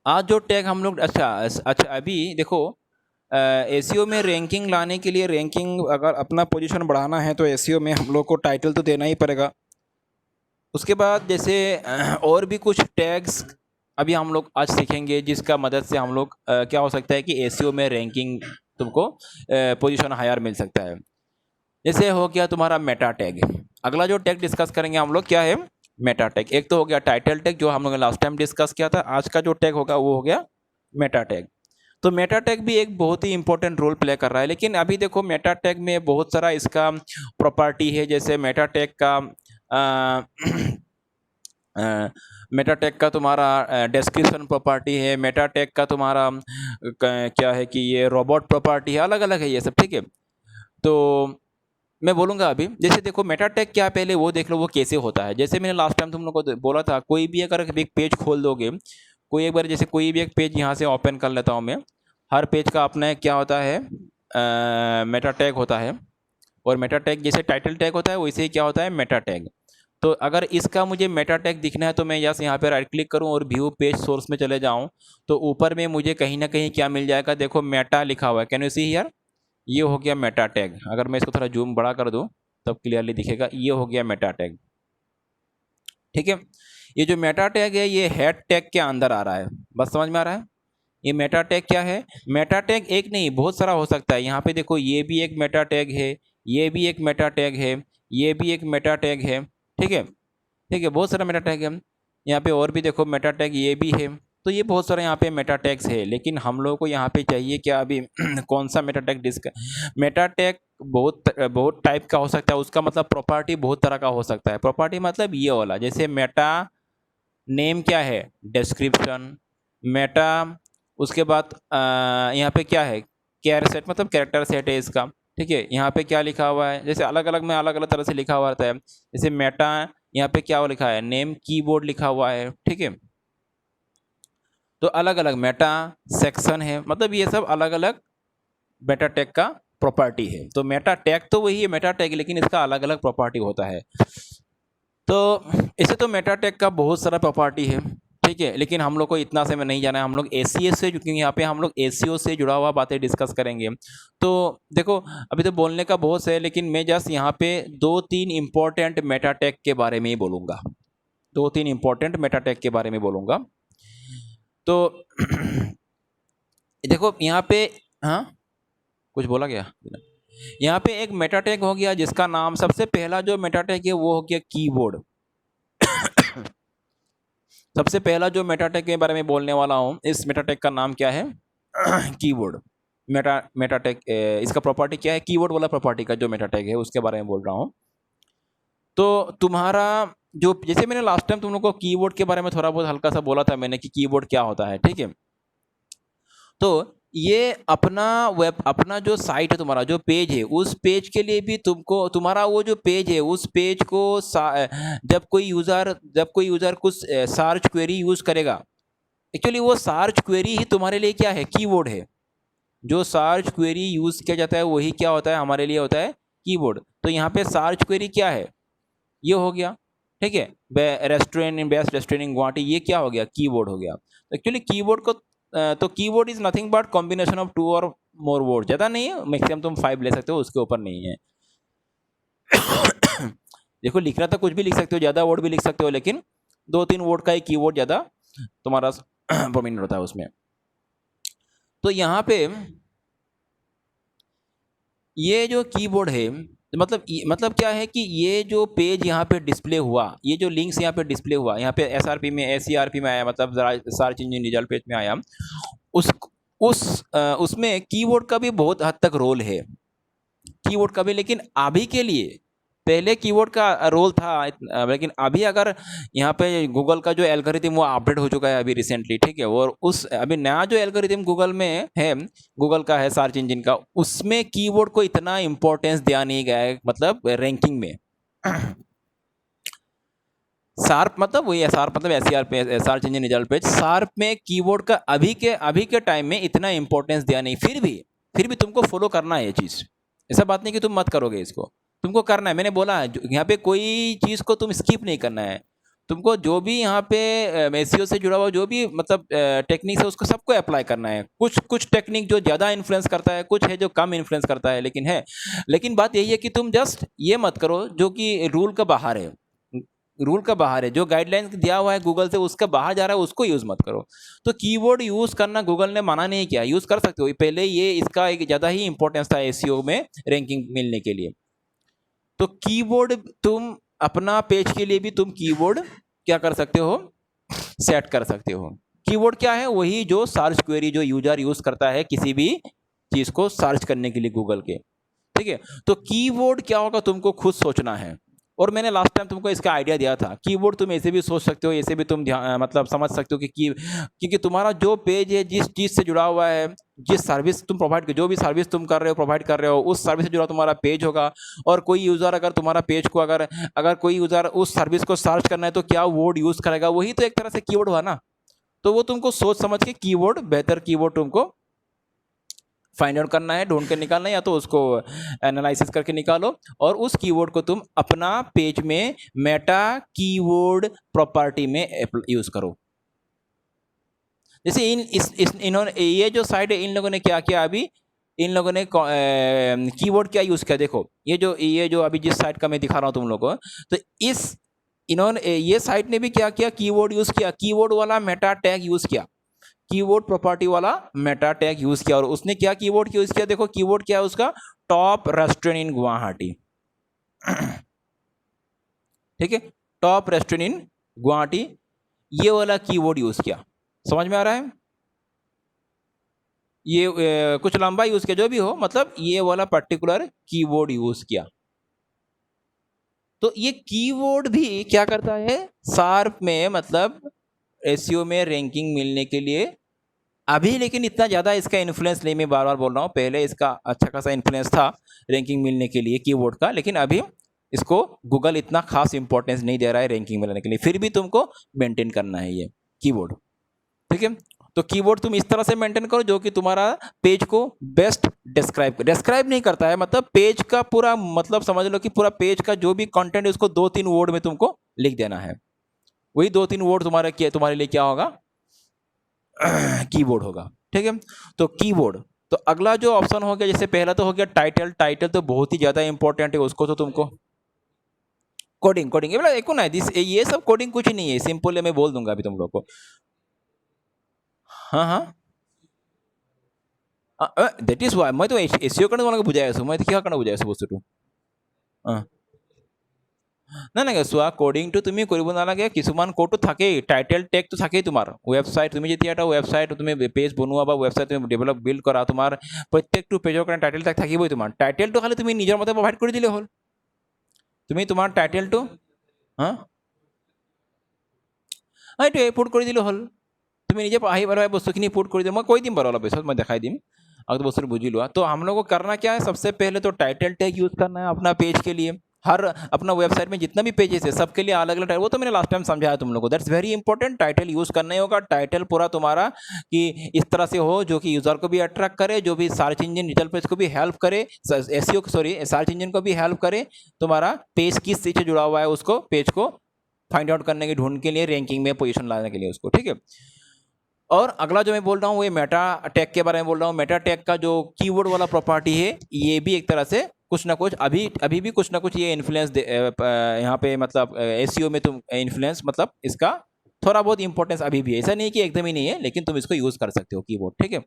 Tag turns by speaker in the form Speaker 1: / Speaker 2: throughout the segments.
Speaker 1: आज जो टैग हम लोग अच्छा अभी देखो, एसईओ में रैंकिंग लाने के लिए, रैंकिंग अगर अपना पोजीशन बढ़ाना है तो एसईओ में हम लोग को टाइटल तो देना ही पड़ेगा। उसके बाद जैसे और भी कुछ टैग्स अभी हम लोग आज सीखेंगे, जिसका मदद से हम लोग क्या हो सकता है कि एसईओ में रैंकिंग तुमको पोजीशन हायर मिल सकता है। जैसे हो गया तुम्हारा मेटा टैग। अगला जो टैग डिस्कस करेंगे हम लोग क्या है, मेटा टैग। एक तो हो गया टाइटल टैग जो हम लोग ने लास्ट टाइम डिस्कस किया था। आज का जो टैग होगा वो हो गया मेटा टैग। तो मेटा टैग भी एक बहुत ही इंपॉर्टेंट रोल प्ले कर रहा है। लेकिन अभी देखो मेटा टैग में बहुत सारा इसका प्रॉपर्टी है। जैसे मेटा टैग का मेटा टैग का तुम्हारा डिस्क्रिप्शन प्रॉपर्टी है, मेटा टैग का तुम्हारा क्या है कि ये रोबोट प्रॉपर्टी है, अलग अलग है ये सब, ठीक है। तो मैं बोलूँगा अभी, जैसे देखो मेटा टैग क्या है, पहले वो देख लो वो कैसे होता है। जैसे मैंने लास्ट टाइम तुम लोग को बोला था, कोई भी अगर एक पेज खोल दोगे, कोई एक बार जैसे कोई भी एक पेज यहाँ से ओपन कर लेता हूँ मैं, हर पेज का अपना क्या होता है, मेटा टैग होता है। और मेटा टैग जैसे टाइटल टैग होता है वैसे ही क्या होता है, मेटा टैग। तो अगर इसका मुझे मेटा टैग दिखना है तो मैं यहाँ पे राइट क्लिक करूँ और व्यू पेज सोर्स में चले जाऊँ, तो ऊपर में मुझे कहीं ना कहीं क्या मिल जाएगा, देखो मेटा लिखा हुआ है। कैन यू सी हियर, ये हो गया मेटा टैग। अगर मैं इसको थोड़ा जूम बड़ा कर दूं तब क्लियरली दिखेगा, ये हो गया मेटा टैग, ठीक है। ये जो मेटा टैग है ये हेड टैग के अंदर आ रहा है, बस समझ में आ रहा है। ये मेटा टैग क्या है, मेटा टैग एक नहीं बहुत सारा हो सकता है। यहाँ पे देखो ये भी एक मेटा टैग है, ये भी एक मेटा टैग है, ये भी एक मेटा टैग है, ठीक है, ठीक है, बहुत सारा मेटा टैग है। यहाँ पे और भी देखो मेटा टैग ये भी है। तो ये बहुत सारे यहाँ पे मेटा टैग्स है। लेकिन हम लोगों को यहाँ पे चाहिए क्या अभी कौन सा मेटा टैग मेटा टैग बहुत बहुत टाइप का हो सकता है। उसका मतलब प्रॉपर्टी बहुत तरह का हो सकता है। प्रॉपर्टी मतलब ये वाला, जैसे मेटा नेम क्या है, डिस्क्रिप्शन मेटा। उसके बाद यहाँ पे क्या है, कैर सेट मतलब कैरेक्टर सेट है इसका, ठीक है। यहाँ पे क्या लिखा हुआ है, जैसे अलग अलग में अलग अलग तरह से लिखा हुआ रहता है। जैसे मेटा यहाँ पे क्या लिखा है, नेम कीबोर्ड लिखा हुआ है, ठीक है। तो अलग अलग मेटा सेक्शन है, मतलब ये सब अलग अलग मेटा टैग का प्रॉपर्टी है। तो मेटा टैग तो वही है मेटा टैग, लेकिन इसका अलग अलग प्रॉपर्टी होता है। तो इसे तो मेटा टैग का बहुत सारा प्रॉपर्टी है, ठीक है। लेकिन हम लोग को इतना से में नहीं जाना है, हम लोग एसीएस से, क्योंकि यहाँ पे हम लोग एसीओ से जुड़ा हुआ बातें डिस्कस करेंगे। तो देखो अभी तो बोलने का बहुत है, लेकिन मैं जस्ट यहाँ पे 2-3 इंपॉर्टेंट मेटा टैग के बारे में ही बोलूँगा, 2-3 इंपॉर्टेंट मेटा टैग के बारे में बोलूँगा। तो देखो यहाँ पे, हाँ कुछ बोला गया, यहाँ पे एक मेटा टैग हो गया जिसका नाम, सबसे पहला जो मेटा टैग है वो हो गया कीबोर्ड। सबसे पहला जो मेटा टैग के बारे में बोलने वाला हूँ, इस मेटा टैग का नाम क्या है, कीबोर्ड। मेटा टैग इसका प्रॉपर्टी क्या है, कीबोर्ड वाला प्रॉपर्टी का जो मेटा टैग है उसके बारे में बोल रहा हूँ। तो तुम्हारा जो, जैसे मैंने लास्ट टाइम तुम लोग को कीबोर्ड के बारे में थोड़ा बहुत हल्का सा बोला था मैंने कि कीबोर्ड क्या होता है, ठीक है। तो ये अपना जो साइट है, तुम्हारा जो पेज है, उस पेज के लिए भी तुमको, तुम्हारा वो जो पेज है उस पेज को जब कोई यूज़र कुछ सर्च क्वेरी यूज़ करेगा, एक्चुअली वो सर्च क्वेरी ही तुम्हारे लिए क्या है, कीबोर्ड है। जो सर्च क्वेरी यूज़ किया जाता है वही क्या होता है, हमारे लिए होता है कीबोर्ड। तो यहाँ पे सर्च क्वेरी क्या है, ये हो गया, ठीक है। Restaurant, best restaurant in Guwahati, ये क्या हो गया, कीबोर्ड हो गया। एक्चुअली कीबोर्ड को तो keyboard is nothing but combination of 2 और मोर वर्ड, ज़्यादा नहीं है, मैक्सिमम तुम 5 ले सकते हो, उसके ऊपर नहीं है। देखो लिखना तो कुछ भी लिख सकते हो, ज़्यादा वर्ड भी लिख सकते हो, लेकिन 2-3 वर्ड का ही कीबोर्ड ज़्यादा तुम्हारा प्रोमिनेंट होता है उसमें। तो यहाँ पे ये जो कीबोर्ड है, मतलब क्या है कि ये जो पेज यहाँ पे डिस्प्ले हुआ, ये जो लिंक्स यहाँ पे डिस्प्ले हुआ, यहाँ पे एसआरपी में, एसईआरपी में आया, मतलब सर्च इंजन रिजल्ट पेज में आया, उसमें कीबोर्ड का भी बहुत हद तक रोल है, कीबोर्ड का भी। लेकिन अभी के लिए, पहले कीबोर्ड का रोल था, लेकिन अभी अगर यहाँ पे गूगल का जो एल्गोरिथम वो अपडेट हो चुका है अभी रिसेंटली, ठीक है। और उस अभी नया जो एल्गोरिथम गूगल में है, गूगल का है सर्च इंजन का, उसमें कीबोर्ड को इतना इंपॉर्टेंस दिया नहीं गया है, मतलब रैंकिंग में। शार्प मतलब वही है, शार्प मतलब एसईआर पे, search engine result page, sharp में कीबोर्ड का अभी के टाइम में इतना इंपॉर्टेंस दिया नहीं। फिर भी तुमको फॉलो करना है ये चीज़, ऐसा बात नहीं कि तुम मत करोगे, इसको तुमको करना है। मैंने बोला यहाँ पे कोई चीज़ को तुम स्किप नहीं करना है, तुमको जो भी यहाँ पे एसईओ से जुड़ा हुआ जो भी मतलब टेक्निक्स है उसको सबको अप्लाई करना है। कुछ कुछ टेक्निक जो ज़्यादा इन्फ्लुएंस करता है, कुछ है जो कम इन्फ्लुएंस करता है, लेकिन बात यही है कि तुम जस्ट ये मत करो जो कि रूल का बाहर है। रूल का बाहर है, जो गाइडलाइंस दिया हुआ है गूगल से उसका बाहर जा रहा है उसको यूज़ मत करो। तो कीवर्ड यूज़ करना गूगल ने मना नहीं किया, यूज़ कर सकते हो। पहले ये इसका एक ज़्यादा ही इंपॉर्टेंस था एसईओ में रैंकिंग मिलने के लिए। तो कीवर्ड तुम अपना पेज के लिए भी तुम कीवर्ड क्या कर सकते हो, सेट कर सकते हो। कीवर्ड क्या है? वही जो सर्च क्वेरी जो यूजर यूज करता है किसी भी चीज को सर्च करने के लिए गूगल के, ठीक है। तो कीवर्ड क्या होगा तुमको खुद सोचना है। और मैंने लास्ट टाइम तुमको इसका आइडिया दिया था, कीवर्ड तुम ऐसे भी सोच सकते हो, ऐसे भी तुम मतलब समझ सकते हो कि क्योंकि तुम्हारा जो पेज है जिस चीज से जुड़ा हुआ है, जिस सर्विस तुम प्रोवाइड, जो भी सर्विस तुम कर रहे हो प्रोवाइड कर रहे हो, उस सर्विस से जुड़ा तुम्हारा पेज होगा। और कोई यूजर अगर तुम्हारा पेज को अगर अगर कोई यूजर उस सर्विस को सर्च करना है तो क्या वर्ड यूज करेगा, वही तो एक तरह से कीवर्ड हुआ ना। तो वो तुमको सोच समझ के कीवर्ड, बेहतर कीवर्ड तुमको फाइंड आउट करना है, ढूंढ के निकालना है, या तो उसको एनालिसिस करके निकालो और उस कीवर्ड को तुम अपना पेज में मेटा कीवर्ड प्रॉपर्टी में यूज करो। जैसे इन्होंने ये जो साइट है, इन लोगों ने क्या किया अभी, इन लोगों ने कीवर्ड क्या यूज किया, देखो ये जो अभी जिस साइट का मैं दिखा रहा हूं तुम लोगों को, तो इन्होंने ये साइट ने भी क्या किया, कीवर्ड यूज किया, कीवर्ड वाला मेटा टैग यूज किया, कीवर्ड प्रॉपर्टी वाला मेटा टैग यूज किया। और उसने क्या कीवर्ड यूज किया, देखो कीवर्ड क्या है उसका, टॉप रेस्टोरेंट इन गुवाहाटी, ठीक है, टॉप रेस्टोरेंट इन गुवाहाटी, ये वाला कीवर्ड यूज किया। समझ में आ रहा है? ये कुछ लंबा यूज किया, जो भी हो, मतलब ये वाला पर्टिकुलर कीवर्ड यूज किया। तो ये कीवर्ड भी क्या करता है, शार्प में मतलब एसईओ में रैंकिंग मिलने के लिए अभी, लेकिन इतना ज़्यादा इसका इन्फ्लुएंस नहीं, मैं बार बार बोल रहा हूँ, पहले इसका अच्छा खासा इन्फ्लुएंस था रैंकिंग मिलने के लिए कीवर्ड का, लेकिन अभी इसको गूगल इतना खास इंपॉर्टेंस नहीं दे रहा है रैंकिंग मिलने के लिए। फिर भी तुमको मेंटेन करना है ये कीवर्ड, ठीक है। तो कीवर्ड तुम इस तरह से मेंटेन करो जो कि तुम्हारा पेज को बेस्ट डिस्क्राइब नहीं करता है, मतलब पेज का पूरा मतलब समझ लो कि पूरा पेज का जो भी कंटेंट है उसको 2-3 वर्ड में तुमको लिख देना है। वही 2-3 वर्ड तुम्हारे लिए क्या होगा, कीवर्ड होगा, ठीक है। तो कीवर्ड, तो अगला जो ऑप्शन हो गया, जैसे पहला तो हो गया टाइटल, टाइटल तो बहुत ही ज्यादा इंपॉर्टेंट है, उसको तो तुमको कोडिंग, कोडिंग एक ना ये सब कोडिंग कुछ नहीं है, सिंपल है, मैं बोल दूंगा अभी तुम लोग को। हाँ हाँ, दैट इज वाई मैं तो एसईओ करने তোমাকে বুজাই আছো, মই কিহৰ কাৰণে বুজাই আছো বস্তুটো। না না চোৱা, কোডিংটো তুমি কৰিব নালাগে, কিছুমান কোডটো থাকেই, টাইটেল টেগটো থাকেই তোমাৰ ৱেবছাইট, তুমি যেতিয়া এটা ৱেবছাইট তুমি পেজ বনোৱা বা ৱেবছাইট তুমি ডেভেলপ বিল্ড কৰা, তোমাৰ প্ৰত্যেকটো পেজৰ কাৰণে টাইটেল টেগ থাকিবই। তোমাৰ টাইটেলটো খালি তুমি নিজৰ মতে প্ৰভাইড কৰি দিলে হ'ল। তুমি তোমাৰ টাইটেলটো এইটোৱে পুট কৰি দিলে হ'ল, তুমি নিজে আহি বাৰু বস্তুখিনি পুট কৰি দিলে, মই কৈ দিম বাৰু অলপ পিছত, মই দেখাই দিম, अगर बस बुझी लो। तो हम लोग को करना क्या है, सबसे पहले तो टाइटल टैग यूज करना है अपना पेज के लिए। हर अपना वेबसाइट में जितना भी पेजेस है सबके लिए अलग अलग, वो तो मैंने लास्ट टाइम समझाया तुम लोगों को, that's very important. Title use करना ही होगा, टाइटल पूरा तुम्हारा कि इस तरह से हो जो कि यूजर को भी अट्रैक्ट करे, जो भी सर्च इंजन रिजल्ट पेज को भी हेल्प करे, एसईओ सॉरी सर्च इंजन को भी हेल्प करे, तुम्हारा पेज किस चीज से जुड़ा हुआ है उसको, पेज को फाइंड आउट करने के, ढूंढ के लिए, रैंकिंग में पोजीशन लाने के लिए उसको, ठीक है। और अगला जो मैं बोल रहा हूँ वो मेटा टैग के बारे में बोल रहा हूँ। मेटा टैग का जो कीवर्ड वाला प्रॉपर्टी है, ये भी एक तरह से कुछ ना कुछ अभी भी कुछ ना कुछ ये इन्फ्लुएंस यहाँ पे मतलब एसईओ में तुम इन्फ्लुएंस मतलब इसका थोड़ा बहुत इंपॉर्टेंस अभी भी है, ऐसा नहीं कि एकदम ही नहीं है, लेकिन तुम इसको यूज कर सकते हो कीवर्ड, ठीक है।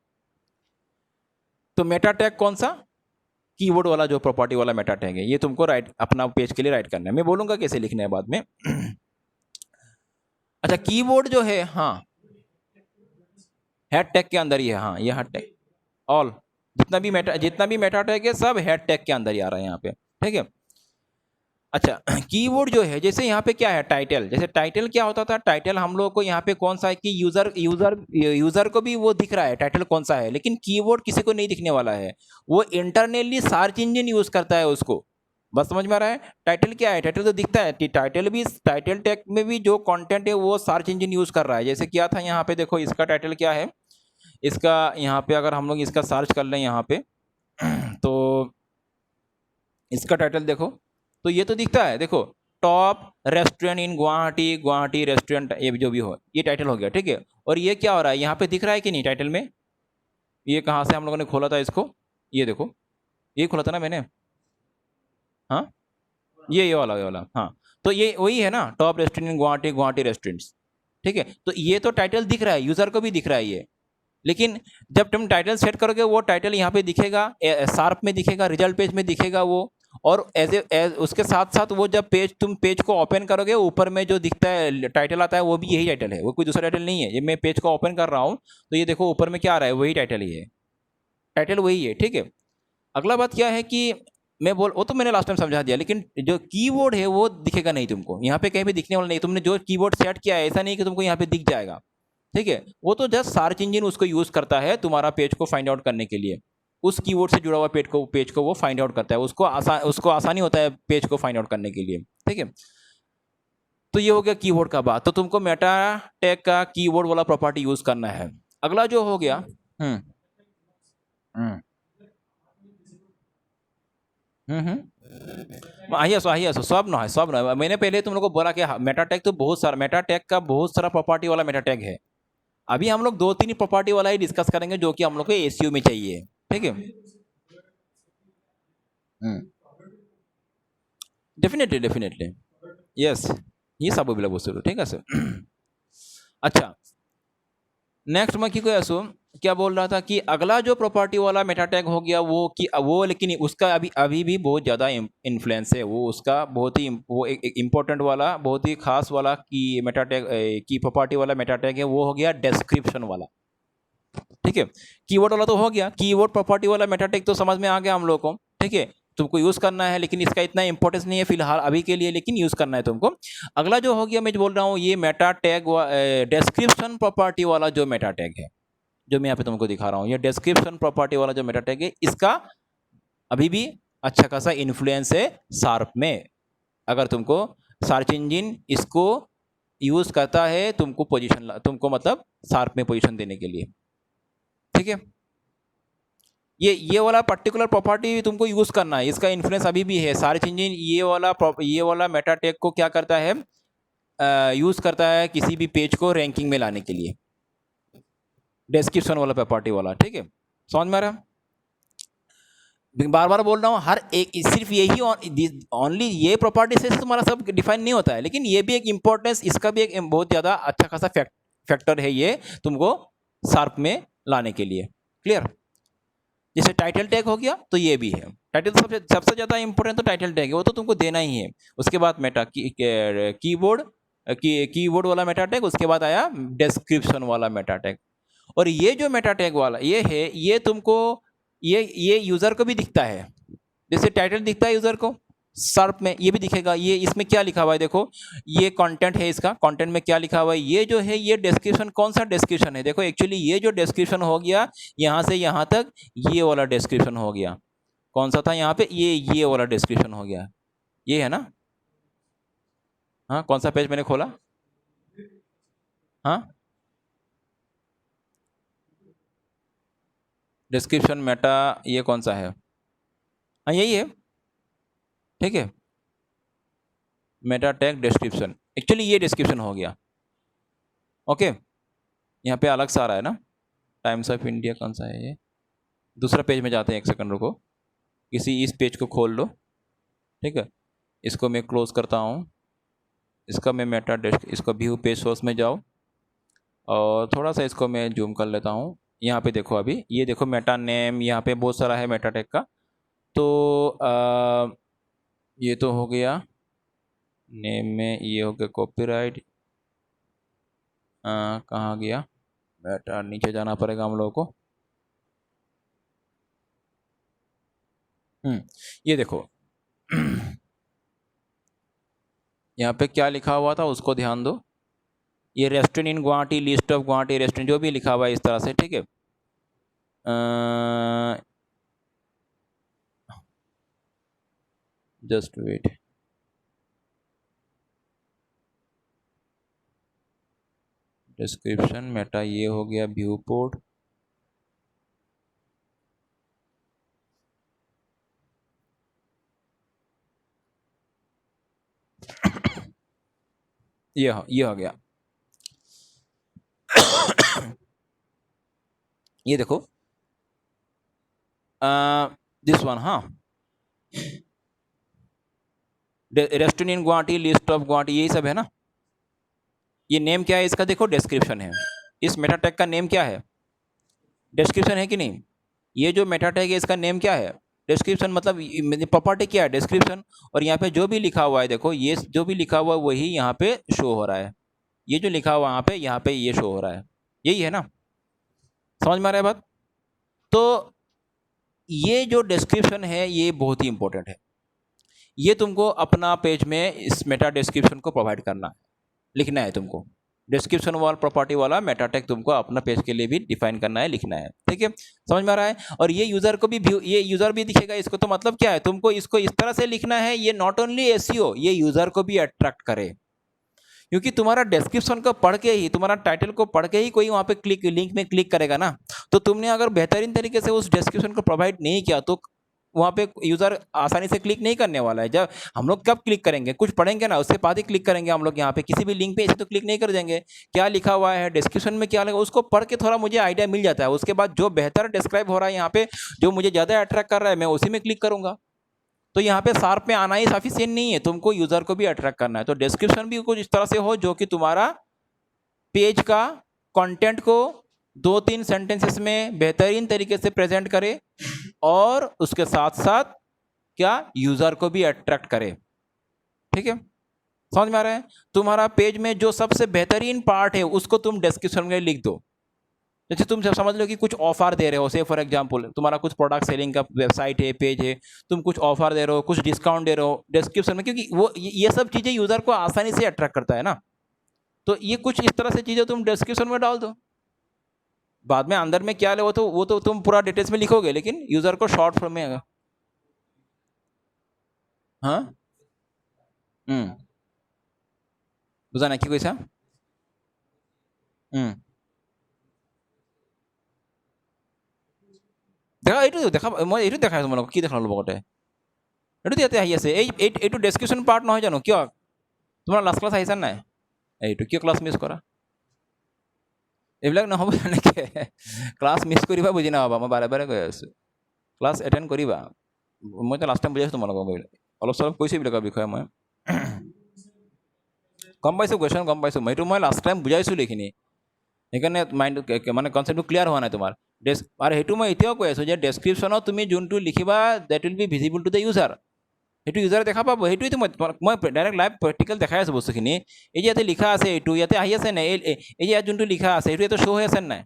Speaker 1: तो मेटा टैग कौन सा, कीवर्ड वाला जो प्रॉपर्टी वाला मेटा टैग है, ये तुमको राइट अपना पेज के लिए राइट करना है, मैं बोलूंगा कैसे लिखना है बाद में। अच्छा, कीवर्ड जो है, हाँ हेड टैग के अंदर ही है, हाँ ये हेड टैग, ऑल जितना भी मेटा टैग है सब हेड टैग के अंदर ही आ रहा है यहाँ पे, ठीक है। अच्छा, कीवर्ड जो है, जैसे यहाँ पे क्या है टाइटल, जैसे टाइटल क्या होता था, टाइटल हम लोग को यहाँ पे कौन सा है कि यूजर को भी वो दिख रहा है टाइटल कौन सा है, लेकिन कीवर्ड किसी को नहीं दिखने वाला है, वो इंटरनली सर्च इंजन यूज करता है उसको, बस समझ में आ रहा है। टाइटल क्या है, टाइटल तो दिखता है, टाइटल टैग में भी जो कंटेंट है वो सर्च इंजन यूज कर रहा है। जैसे क्या था यहाँ पे, देखो इसका टाइटल क्या है, इसका यहाँ पे अगर हम लोग इसका सर्च कर लें यहाँ पे तो इसका टाइटल देखो, तो ये तो दिखता है, देखो top restaurant in Guwahati, Guwahati restaurant, ये जो भी हो, ये टाइटल हो गया, ठीक है। और ये क्या हो रहा है यहाँ पे दिख रहा है कि नहीं टाइटल में? ये कहाँ से हम लोगों ने खोला था इसको? ये देखो, ये खोला था ना मैंने, हाँ, ये वाला, ये वाला, हाँ। तो ये वही है ना, top restaurant in Guwahati, Guwahati restaurants, ठीक है। तो ये तो टाइटल दिख रहा है, यूजर को भी दिख रहा है ये, लेकिन जब तुम टाइटल सेट करोगे वो टाइटल यहाँ पे दिखेगा, शार्प में दिखेगा, रिजल्ट पेज में दिखेगा वो। और एज उसके साथ साथ वो जब तुम पेज को ओपन करोगे, ऊपर में जो दिखता है टाइटल आता है वो भी यही टाइटल है, वो कोई दूसरा टाइटल नहीं है। ये मैं पेज को ओपन कर रहा हूँ तो ये देखो ऊपर में क्या आ रहा है, वही टाइटल ही है, टाइटल वही है, ठीक है। अगला बात क्या है कि वो तो मैंने लास्ट टाइम समझा दिया, लेकिन जो कीवर्ड है वो दिखेगा नहीं तुमको, यहाँ पे कहीं भी दिखने वाला नहीं। तुमने जो कीवर्ड सेट किया है ऐसा नहीं कि तुमको यहाँ पे दिख जाएगा, ठीक है। वो तो जस्ट सर्च इंजन उसको यूज करता है तुम्हारा पेज को फाइंड आउट करने के लिए, उस कीवर्ड से जुड़ा हुआ पेज को वो फाइंड आउट करता है, उसको आसानी होता है पेज को फाइंड आउट करने के लिए, ठीक है। तो ये हो गया कीवर्ड का बात। तो तुमको मेटा टैग का कीवर्ड वाला प्रॉपर्टी यूज करना है। अगला जो हो गया, हम्म हम्म आइए सब ना है। मैंने पहले तुम लोग को बोला कि मेटा टैग तो बहुत सारा, मेटा टैग का बहुत सारा प्रॉपर्टी वाला मेटा टैग है। अभी हम लोग 2-3 प्रॉपर्टी वाला ही डिस्कस करेंगे जो कि हम लोग को एसईओ में चाहिए, ठीक है। डेफिनेटली डेफिनेटली, यस, ये सब बोला बोल, ठीक है सर। अच्छा, नेक्स्ट मैं क्यों ऐसो क्या बोल रहा था कि अगला जो प्रॉपर्टी वाला मेटा टैग हो गया वो लेकिन उसका अभी अभी भी बहुत ज़्यादा इन्फ्लुएंस है, वो उसका बहुत ही वो एक इम्पोर्टेंट वाला, बहुत ही खास वाला की मेटा टैग की प्रॉपर्टी वाला मेटा टैग है, वो हो गया डिस्क्रिप्शन वाला, ठीक है। कीवर्ड वाला तो हो गया, कीवर्ड प्रॉपर्टी वाला मेटा टैग तो समझ में आ गया हम लोग को, ठीक है। तुमको यूज करना है, लेकिन इसका इतना इंपॉर्टेंस नहीं है फिलहाल अभी के लिए, लेकिन यूज करना है तुमको। अगला जो हो गया मैं जो बोल रहा हूँ, ये मेटा टैग डिस्क्रिप्शन प्रॉपर्टी वाला जो मेटा टैग है, जो मैं यहाँ पे तुमको दिखा रहा हूँ, ये डिस्क्रिप्शन प्रॉपर्टी वाला जो मेटा टैग है, इसका अभी भी अच्छा खासा इन्फ्लुएंस है शार्प में। अगर तुमको सर्च इंजिन इसको यूज करता है तुमको मतलब शार्प में पोजीशन देने के लिए, ठीक है। ये वाला पर्टिकुलर प्रॉपर्टी तुमको यूज करना है, इसका इन्फ्लुएंस अभी भी है। सर्च इंजन ये वाला मेटा टैग को क्या करता है, यूज करता है किसी भी पेज को रैंकिंग में लाने के लिए, डिस्क्रिप्शन वाला प्रॉपर्टी वाला, ठीक है। समझ में आ रहा? बार बार बोल रहा हूँ, हर एक सिर्फ यही ओनली ये प्रॉपर्टी से तुम्हारा सब डिफाइन नहीं होता है, लेकिन ये भी एक इंपॉर्टेंस, इसका भी एक बहुत ज़्यादा अच्छा खासा फैक्टर है ये तुमको शार्प में लाने के लिए। क्लियर? जैसे टाइटल टैग हो गया तो ये भी है, टाइटल सबसे ज़्यादा इंपॉर्टेंट तो टाइटल टैग है, वो तो तुमको देना ही है। उसके बाद मेटा कीबोर्ड वाला मेटा टैग, उसके बाद आया डिस्क्रिप्शन वाला मेटा टैग। और ये जो मेटा टैग वाला ये है, ये तुमको ये यूज़र को भी दिखता है, जैसे टाइटल दिखता है यूज़र को शार्प में, ये भी दिखेगा। ये इसमें क्या लिखा हुआ है देखो, ये कंटेंट है, इसका कंटेंट में क्या लिखा हुआ है, ये जो है ये डिस्क्रिप्शन, कौन सा डिस्क्रिप्शन है देखो। एक्चुअली ये जो डिस्क्रिप्शन हो गया यहाँ से यहाँ तक, ये वाला डिस्क्रिप्शन हो गया। कौन सा था यहाँ पे, ये वाला डिस्क्रिप्शन हो गया, ये है ना। हाँ, कौन सा पेज मैंने खोला, हाँ, डिस्क्रिप्शन मेटा, ये कौन सा है, हाँ यही है, ठीक है। मेटा टैग डिस्क्रिप्शन, एक्चुअली ये डिस्क्रिप्शन हो गया, ओके। यहाँ पे अलग सा आ रहा है ना, टाइम्स ऑफ इंडिया कौन सा है ये, दूसरा पेज में जाते हैं, एक सेकंड रुको, इस पेज को खोल लो, ठीक है। इसको मैं क्लोज करता हूँ, इसका मैं मेटा डेस्क, इसको व्यू पेज सोर्स में जाओ, और थोड़ा सा इसको मैं जूम कर लेता हूँ। यहाँ पे देखो, अभी ये देखो मेटा नेम, यहाँ पे बहुत सारा है मेटा टैग का। तो ये तो हो गया नेम में, ये हो गया कॉपीराइट, कहाँ गया मेटा, नीचे जाना पड़ेगा हम लोगों को। ये देखो यहाँ पे क्या लिखा हुआ था उसको ध्यान दो, ये restaurant in Guwahati, list of Guwahati restaurant, जो भी लिखा हुआ है इस तरह से, ठीक है। जस्ट वेट, डिस्क्रिप्शन मेटा, ये हो गया व्यू पोर्ट, ये हो गया। ये देखो दिस वन, हाँ, restaurant in Guwahati, list of Guwahati, यही सब है ना। ये नेम क्या है इसका, देखो डिस्क्रिप्शन है। इस मेटा टैग का नेम क्या है, डिस्क्रिप्शन है कि नहीं। ये जो मेटा टैग है इसका नेम क्या है, डिस्क्रिप्शन। मतलब प्रॉपर्टी क्या है, डिस्क्रिप्शन। और यहाँ पे जो भी लिखा हुआ है, देखो ये जो भी लिखा हुआ है वही यहाँ पे शो हो रहा है। ये जो लिखा हुआ यहाँ पे ये शो हो रहा है, यही है ना, समझ में आ रहा है बात। तो ये जो डिस्क्रिप्शन है ये बहुत ही इंपॉर्टेंट है। ये तुमको अपना पेज में इस मेटा डिस्क्रिप्शन को प्रोवाइड करना है, लिखना है तुमको। डिस्क्रिप्शन वाला प्रॉपर्टी वाला मेटा टैग तुमको अपना पेज के लिए भी डिफाइन करना है, लिखना है, ठीक है, समझ में आ रहा है। और ये यूजर को भी ये यूजर भी दिखेगा इसको। तो मतलब क्या है, तुमको इसको इस तरह से लिखना है, ये नॉट ओनली एसईओ, ये यूजर को भी अट्रैक्ट करे। क्योंकि तुम्हारा डिस्क्रिप्शन को पढ़ के ही, तुम्हारा टाइटल को पढ़ के ही कोई वहाँ पे लिंक में क्लिक करेगा ना। तो तुमने अगर बेहतरीन तरीके से उस डिस्क्रिप्शन को प्रोवाइड नहीं किया तो वहाँ पे यूज़र आसानी से क्लिक नहीं करने वाला है। जब हम लोग कब क्लिक करेंगे, कुछ पढ़ेंगे ना, उसके बाद ही क्लिक करेंगे हम लोग। यहाँ पे किसी भी लिंक पे ऐसे तो क्लिक नहीं कर देंगे। क्या लिखा हुआ है डिस्क्रिप्शन में, क्या लगा, उसको पढ़ के थोड़ा मुझे आइडिया मिल जाता है। उसके बाद जो बेहतर डिस्क्राइब हो रहा है यहाँ पे, जो मुझे ज़्यादा अट्रैक्ट कर रहा है, मैं उसी में क्लिक करूँगा। तो यहाँ पे शार्प में आना ही सफिशिएंट नहीं है, तुमको यूजर को भी अट्रैक्ट करना है। तो डिस्क्रिप्शन भी कुछ इस तरह से हो जो कि तुम्हारा पेज का कंटेंट को 2-3 सेंटेंसेस में बेहतरीन तरीके से प्रेजेंट करे, और उसके साथ साथ क्या, यूजर को भी अट्रैक्ट करे, ठीक है, समझ में आ रहा है। तुम्हारा पेज में जो सबसे बेहतरीन पार्ट है उसको तुम डिस्क्रिप्शन में लिख दो। जैसे तुम समझ लो कि कुछ ऑफर दे रहे हो, से फॉर एग्जांपल तुम्हारा कुछ प्रोडक्ट सेलिंग का वेबसाइट है, पेज है, तुम कुछ ऑफर दे रहे हो, कुछ डिस्काउंट दे रहे हो डिस्क्रिप्शन में, क्योंकि वो ये सब चीज़ें यूज़र को आसानी से अट्रैक्ट करता है ना। तो ये कुछ इस तरह से चीज़ें तुम डिस्क्रिप्शन में डाल दो। बाद में अंदर में क्या है वो तो तुम पूरा डिटेल्स में लिखोगे, लेकिन यूज़र को शॉर्ट फॉर्म में आएगा। हाँ, बुझा कि कैसा। দেখা এইটো দেখা, মই এইটো দেখাই আছোঁ তোমালোকক, কি দেখালোঁ লগতে এইটো ইয়াতে আহি আছে। এইটো ডেছক্ৰিপশ্যন পাৰ্ট নহয় জানো, কিয় তোমাৰ লাষ্ট ক্লাছ আহিছে নাই, এইটো কিয় ক্লাছ মিছ কৰা, এইবিলাক নহ'ব এনেকৈ। ক্লাছ মিছ কৰিবা বুজি নাপাবা, মই বাৰে বাৰে কৈ আছোঁ, ক্লাছ এটেণ্ড কৰিবা। মইতো লাষ্ট টাইম বুজাইছোঁ তোমালোকক, অলপ চলপ কৈছোঁ এইবিলাকৰ বিষয়ে। মই গম পাইছোঁ, কুৱেশ্যন গম পাইছোঁ, এইটো মই লাষ্ট টাইম বুজাইছিলোঁ এইখিনি, সেইকাৰণে মাইণ্ড মানে কনচেপ্টটো ক্লিয়াৰ হোৱা নাই তোমাৰ। আৰু সেইটো মই এতিয়াও কৈ আছোঁ যে ডেছক্ৰিপশ্যনত তুমি যোনটো লিখিবা that will be visible to the user, সেইটো ইউজাৰে দেখা পাব। সেইটোৱেতো মই ডাইৰেক্ট লাইভ প্ৰেক্টিকেল দেখাই আছোঁ বস্তুখিনি। এই যে ইয়াতে লিখা আছে, এইটো ইয়াতে আহি আছে নাই, এই যে ইয়াত যোনটো লিখা আছে সেইটো ইয়াতে শ্ব' হৈ আছে নাই,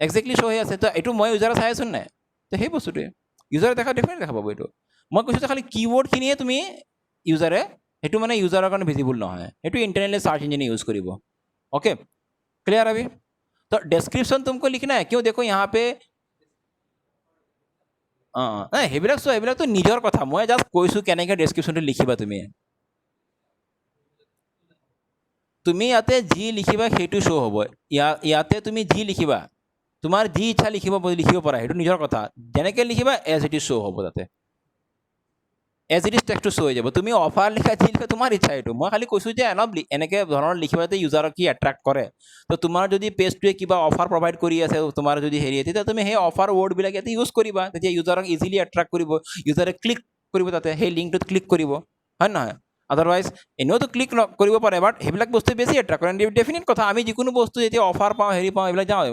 Speaker 1: একজেক্টলি শ্ব' হৈ আছে। তো এইটো মই ইউজাৰে চাই আছোঁ নাই, তো সেই বস্তুটোৱে ইউজাৰে দেখা ডেফিনেটলি দেখা পাব। এইটো মই কৈছোঁ যে খালি কিৱৰ্ডখিনিয়ে তুমি ইউজাৰে, সেইটো মানে ইউজাৰৰ কাৰণে ভিজিবল নহয়, সেইটো ইণ্টাৰনেলি চাৰ্চ ইঞ্জিনে ইউজ কৰিব। ओके, क्लियर अभी। तो डिस्क्रिप्शन तुमको लिखना है, क्यों, देखो यहाँ पे সেইবিলাক চোৱা, এইবিলাকতো নিজৰ কথা। মই জাষ্ট কৈছোঁ কেনেকৈ ডেছক্ৰিপশ্যনটো লিখিবা তুমি। তুমি ইয়াতে যি লিখিবা সেইটো শ্ব' হ'ব। ইয়াতে তুমি যি লিখিবা, তোমাৰ যি ইচ্ছা লিখিব পাৰা, সেইটো নিজৰ কথা। যেনেকৈ লিখিবা এজ ইট ইজ শ্ব' হ'ব তাতে, এজ ইট ইজ টেক্সটটো শ্ব' হৈ যাব। তুমি অফাৰ লিখা যি লিখা তোমাৰ ইচ্ছা এইটো। মই খালি কৈছোঁ যে অলপ এনেকৈ ধৰণৰ লিখিবা যাতে ইউজাৰক কি এট্ৰেক্ট কৰে। তো তোমাৰ যদি পেজটোৱে কিবা অফাৰ প্ৰভাইড কৰি আছে, তোমাৰ যদি হেৰি, তেতিয়া তুমি সেই অফাৰ ৱৰ্ডবিলাক ইয়াতে ইউজ কৰিবা, তেতিয়া ইউজাৰক ইজিলি এট্ৰেক্ট কৰিব, ইউজাৰে ক্লিক কৰিব, তাতে সেই লিংকটোত ক্লিক কৰিব, হয় নহয়। আদাৰৱাইজ এনেওতো ক্লিক কৰিব পাৰে, বাট সেইবিলাক বস্তু বেছি এট্ৰেক্ট কৰে। ডেফিনেট কথা, আমি যিকোনো বস্তু যেতিয়া অফাৰ পাওঁ, হেৰি পাওঁ, এইবিলাক যাওঁ।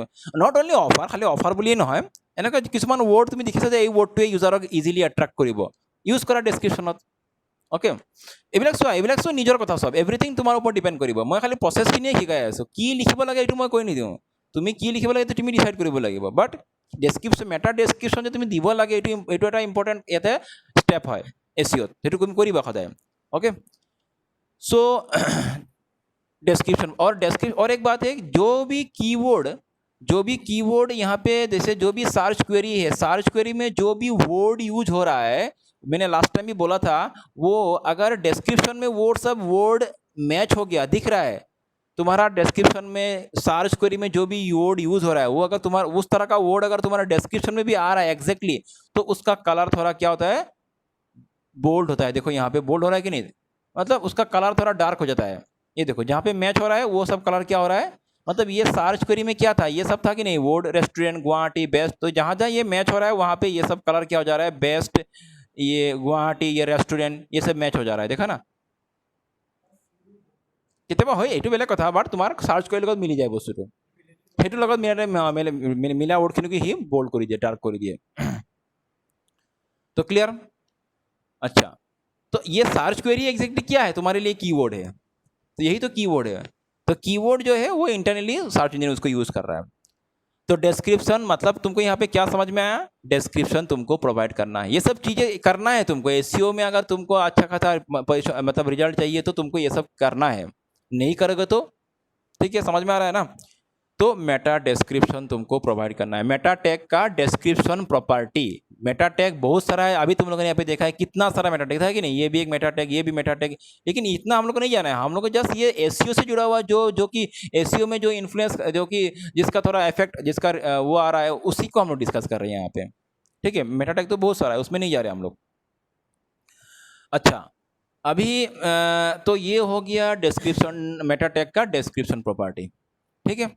Speaker 1: নট অনলি অফাৰ, খালি অফাৰ বুলিয়েই নহয়, এনেকুৱা কিছুমান ৱৰ্ড তুমি দেখিছা যে এই ৱৰ্ডটোৱে ইউজাৰক ইজিলি এট্ৰেক্ট কৰিব, ইউজ কৰা ডেছক্ৰিপশ্যনত। অ'কে, এইবিলাক চোৱা নিজৰ কথা চব, এভৰিথিং তোমাৰ ওপৰত ডিপেণ্ড কৰিব। মই খালি প্ৰচেছখিনিয়ে শিকাই আছোঁ, কি লিখিব লাগে এইটো মই কৈ নিদিওঁ। তুমি কি লিখিব লাগে এইটো তুমি ডিচাইড কৰিব লাগিব। বাট ডেছক্ৰিপশ্যন, মেটা ডেছক্ৰিপশ্যন যে তুমি দিব লাগে, এইটো এটা ইম্পৰ্টেণ্ট ইয়াতে ষ্টেপ হয় এচিঅ'ত, সেইটো তুমি কৰিবা সদায়। ओके, सो डिस्क्रिप्शन और एक बात है, जो भी कीवर्ड यहाँ पे, जैसे जो भी सर्च क्वेरी है, सर्च क्वेरी में जो भी वर्ड यूज हो रहा है, मैंने लास्ट टाइम भी बोला था, वो अगर डिस्क्रिप्शन में वर्ड मैच हो गया, दिख रहा है तुम्हारा डिस्क्रिप्शन में, सर्च क्वेरी में जो भी वर्ड यूज हो रहा है, वो अगर तुम्हारा उस तरह का वर्ड अगर तुम्हारा डिस्क्रिप्शन में भी आ रहा है एग्जैक्टली, तो उसका कलर थोड़ा क्या होता है, बोल्ड होता है। देखो यहाँ पे बोल्ड हो रहा है कि नहीं, मतलब उसका कलर थोड़ा डार्क हो जाता है। ये देखो जहाँ पे मैच हो रहा है वो सब कलर क्या हो रहा है, मतलब ये सर्च क्वेरी में क्या था, ये सब था कि नहीं, वुड, रेस्टोरेंट, गुवाहाटी, बेस्ट, तो जहाँ जहाँ ये मैच हो रहा है वहाँ पे ये सब कलर क्या हो जा रहा है, बेस्ट, ये गुवाहाटी, ये रेस्टोरेंट, ये सब मैच हो जा रहा है, देखा ना কেতিয়াবা হয় এইটো বেলেগ কথা, বাট তোমাৰ চাৰ্চ কৰিলে লগত মিলি যায় বস্তুটো, সেইটোৰ লগত মিলা ৱৰ্ডখিনিকে সি बोल्ड কৰি দিয়ে, ডাৰ্ক কৰি দিয়ে। तो क्लियर? अच्छा, तो ये सर्च क्वेरी एग्जैक्टली क्या है तुम्हारे लिए, कीवर्ड है, तो यही तो कीवर्ड है, तो कीवर्ड जो है वो इंटरनली सर्च इंजन उसको यूज कर रहा है। तो डिस्क्रिप्शन मतलब तुमको यहाँ पे क्या समझ में आया, डिस्क्रिप्शन तुमको प्रोवाइड करना है, ये सब चीजें करना है तुमको एसईओ में, अगर तुमको अच्छा खासा मतलब रिजल्ट चाहिए तो तुमको ये सब करना है, नहीं करोगे तो ठीक है, समझ में आ रहा है ना। तो मेटा डिस्क्रिप्शन तुमको प्रोवाइड करना है, मेटा टैग का डिस्क्रिप्शन प्रॉपर्टी, मेटा टैग बहुत सारा है, अभी तुम लोगों ने यहाँ पे देखा है कितना सारा मेटा टैग था कि नहीं, ये भी एक मेटा टैग, ये भी मेटा टैग, लेकिन इतना हम लोग को नहीं जाना है, हम लोग को जस्ट ये एसईओ से जुड़ा हुआ जो कि एसईओ में जो इन्फ्लुएंस, जो कि जिसका थोड़ा इफेक्ट, जिसका वो आ रहा है, उसी को हम लोग डिस्कस कर रहे हैं यहाँ पे, ठीक है। मेटा टैग तो बहुत सारा है, उसमें नहीं जा रहे हम लोग। अच्छा, अभी तो ये हो गया डिस्क्रिप्शन, मेटा टैग का डिस्क्रिप्शन प्रॉपर्टी, ठीक है।